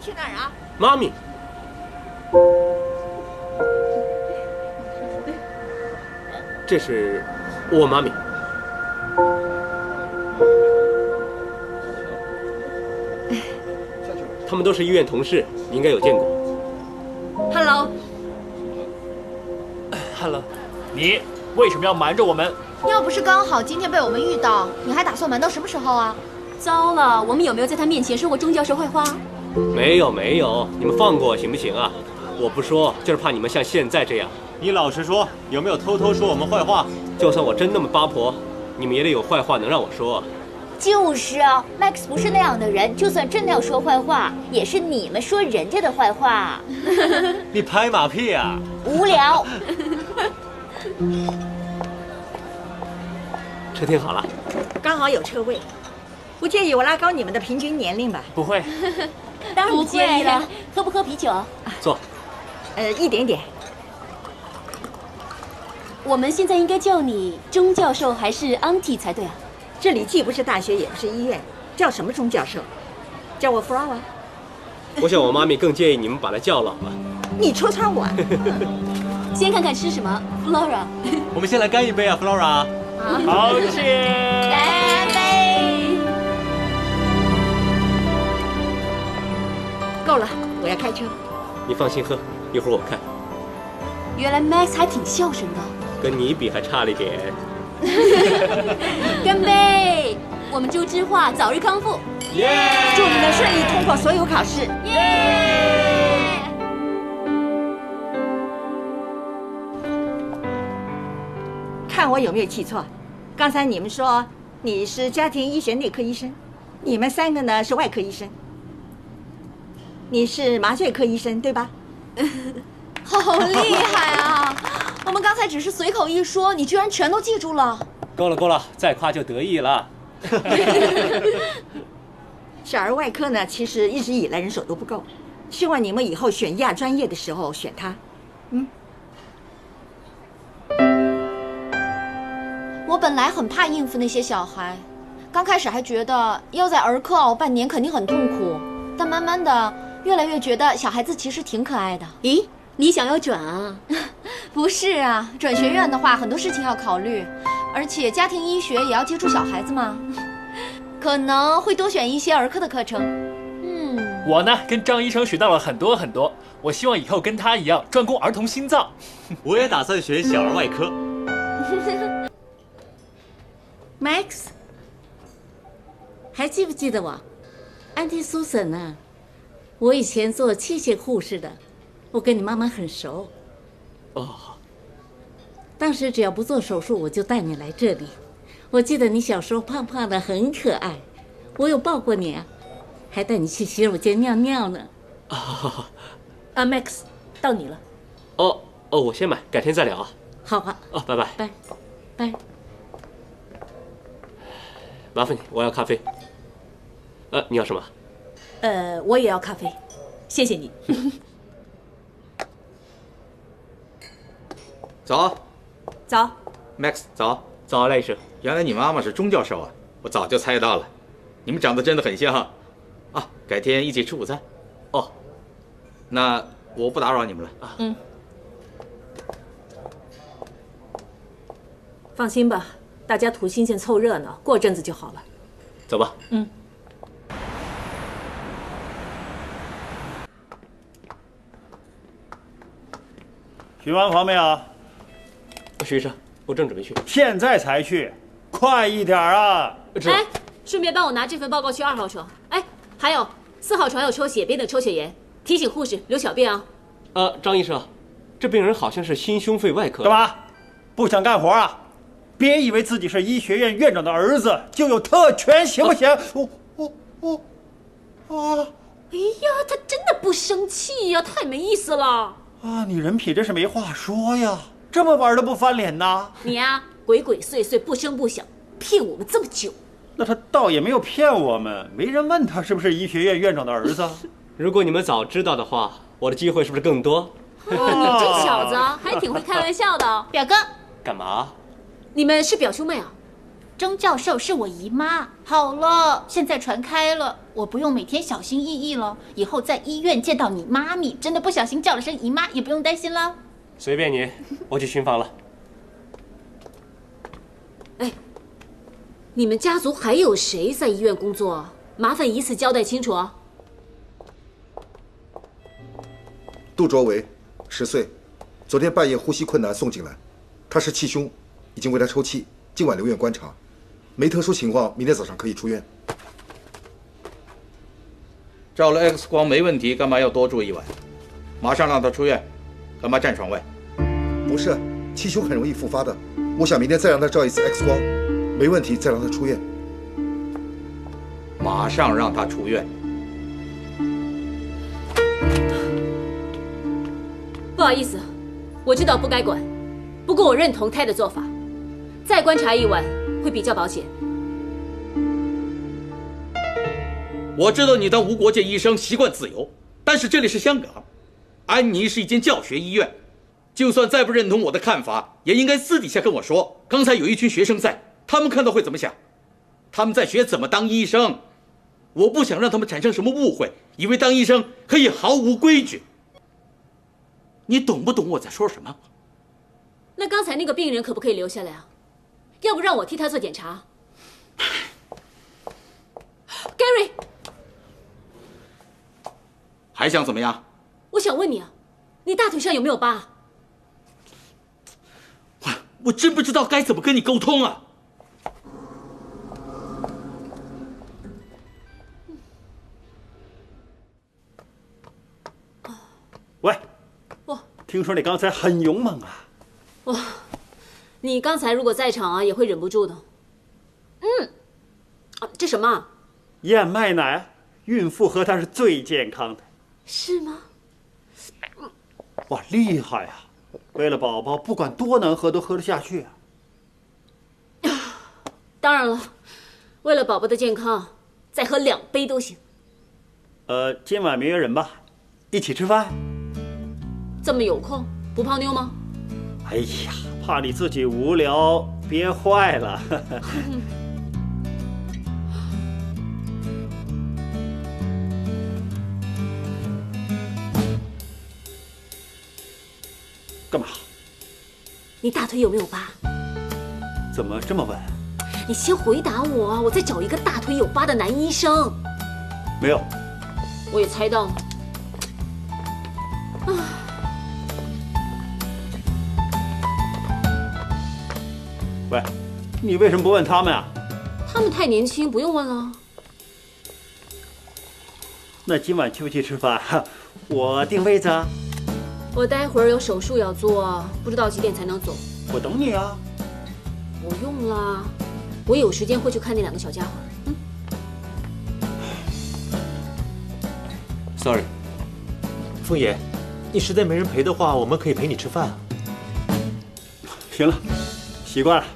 去哪儿啊？妈咪。这是我妈咪。他们都是医院同事，你应该有见过。Hello， 你为什么要瞒着我们？要不是刚好今天被我们遇到，你还打算瞒到什么时候啊？糟了，我们有没有在他面前说过钟教授坏话？没有，你们放过行不行啊？我不说，就是怕你们像现在这样。你老实说，有没有偷偷说我们坏话？就算我真那么八婆，你们也得有坏话能让我说。就是啊 ，Max 不是那样的人，就算真的要说坏话，也是你们说人家的坏话。你拍马屁啊！无聊。车停好了，刚好有车位，不介意我拉高你们的平均年龄吧？不会，当然不介意了。喝不喝啤酒？坐。一点点。我们现在应该叫你钟教授还是 Auntie 才对啊？这里既不是大学，也不是医院，叫什么钟教授？叫我 Flora。我想我妈咪更介意你们把她叫老了。你戳穿我。先看看吃什么 ，Flora。我们先来干一杯啊 ，Flora。好，谢谢。干杯！够了，我要开车。你放心喝，一会儿我看。原来 Max 还挺孝顺的。跟你比还差了一点。干杯！我们周知画早日康复。祝你们顺利通过所有考试。看我有没有记错？刚才你们说你是家庭医学内科医生，你们三个呢是外科医生。你是麻醉科医生对吧？好厉害啊！我们刚才只是随口一说，你居然全都记住了。够了，再夸就得意了。小儿外科呢，其实一直以来人手都不够，希望你们以后选亚专业的时候选它。我本来很怕应付那些小孩，刚开始还觉得要在儿科熬半年肯定很痛苦，但慢慢的越来越觉得小孩子其实挺可爱的。咦，你想要转啊？不是啊，转学院的话很多事情要考虑，而且家庭医学也要接触小孩子嘛，可能会多选一些儿科的课程。我呢跟张医生学到了很多，我希望以后跟他一样专攻儿童心脏。我也打算学小儿外科。Max， 还记不记得我？安迪苏珊呢？我以前做器械护士的，我跟你妈妈很熟。当时只要不做手术，我就带你来这里。我记得你小时候胖胖的，很可爱，我有抱过你啊，还带你去洗手间尿尿呢。Max， 到你了。我先买，改天再聊啊。好啊。拜拜。拜。麻烦你，我要咖啡。你要什么？我也要咖啡，谢谢你。早 ，Max， 早，赖医生。原来你妈妈是钟教授啊，我早就猜到了，你们长得真的很像啊。改天一起吃午餐。那我不打扰你们了。放心吧，大家图新鲜凑热闹，过阵子就好了。走吧。巡完房没有？徐医生，我正准备去。现在才去，快一点啊！顺便帮我拿这份报告去2号床。还有4号床有抽血，别等抽血炎。提醒护士留小便啊。张医生，这病人好像是心胸肺外科。干嘛？不想干活啊？别以为自己是医学院院长的儿子就有特权，行不行？哎呀，他真的不生气呀，太没意思了。你人品真是没话说呀，这么玩都不翻脸呐？你啊，鬼鬼祟祟，不声不响，骗我们这么久。那他倒也没有骗我们，没人问他是不是医学院院长的儿子。如果你们早知道的话，我的机会是不是更多？你这小子还挺会开玩笑的。表哥，干嘛？你们是表兄妹啊？钟教授是我姨妈。好了，现在传开了，我不用每天小心翼翼了。以后在医院见到你妈咪，真的不小心叫了声姨妈，也不用担心了。随便你，我去巡房了。哎，你们家族还有谁在医院工作？麻烦以此交代清楚啊。杜卓维，10岁，昨天半夜呼吸困难送进来，他是气胸，已经为他抽气，今晚留院观察，没特殊情况，明天早上可以出院。照了 X 光没问题，干嘛要多住1晚？马上让他出院，干嘛站床位？不是，气胸很容易复发的，我想明天再让他照一次 X 光，没问题再让他出院。马上让他出院。不好意思，我知道不该管，不过我认同泰的做法，再观察1晚会比较保险。我知道你当无国界医生习惯自由，但是这里是香港，安妮是一间教学医院，就算再不认同我的看法，也应该私底下跟我说。刚才有一群学生在，他们看到会怎么想？他们在学怎么当医生，我不想让他们产生什么误会，以为当医生可以毫无规矩。你懂不懂我在说什么？那刚才那个病人可不可以留下来啊？要不让我替他做检查。Gary， 还想怎么样？我想问你啊，你大腿上有没有疤？我真不知道该怎么跟你沟通啊。喂，哇，听说你刚才很勇猛啊！哇，你刚才如果在场啊，也会忍不住的。这什么？燕麦奶，孕妇喝它是最健康的。是吗？哇，厉害啊！为了宝宝，不管多难喝都喝得下去啊！当然了，为了宝宝的健康，再喝2杯都行。今晚没约人吧？一起吃饭？这么有空，不泡妞吗？哎呀，怕你自己无聊憋坏了。干嘛？你大腿有没有疤？怎么这么问？你先回答我啊！我在找一个大腿有疤的男医生。没有。我也猜到了。喂，你为什么不问他们啊？他们太年轻，不用问了。那今晚去不去吃饭？我订位子啊。我待会儿有手术要做，不知道几点才能走。我等你啊。不用啦，我有时间会去看那2个小家伙。Sorry， 凤爷，你实在没人陪的话，我们可以陪你吃饭啊。行了，习惯了，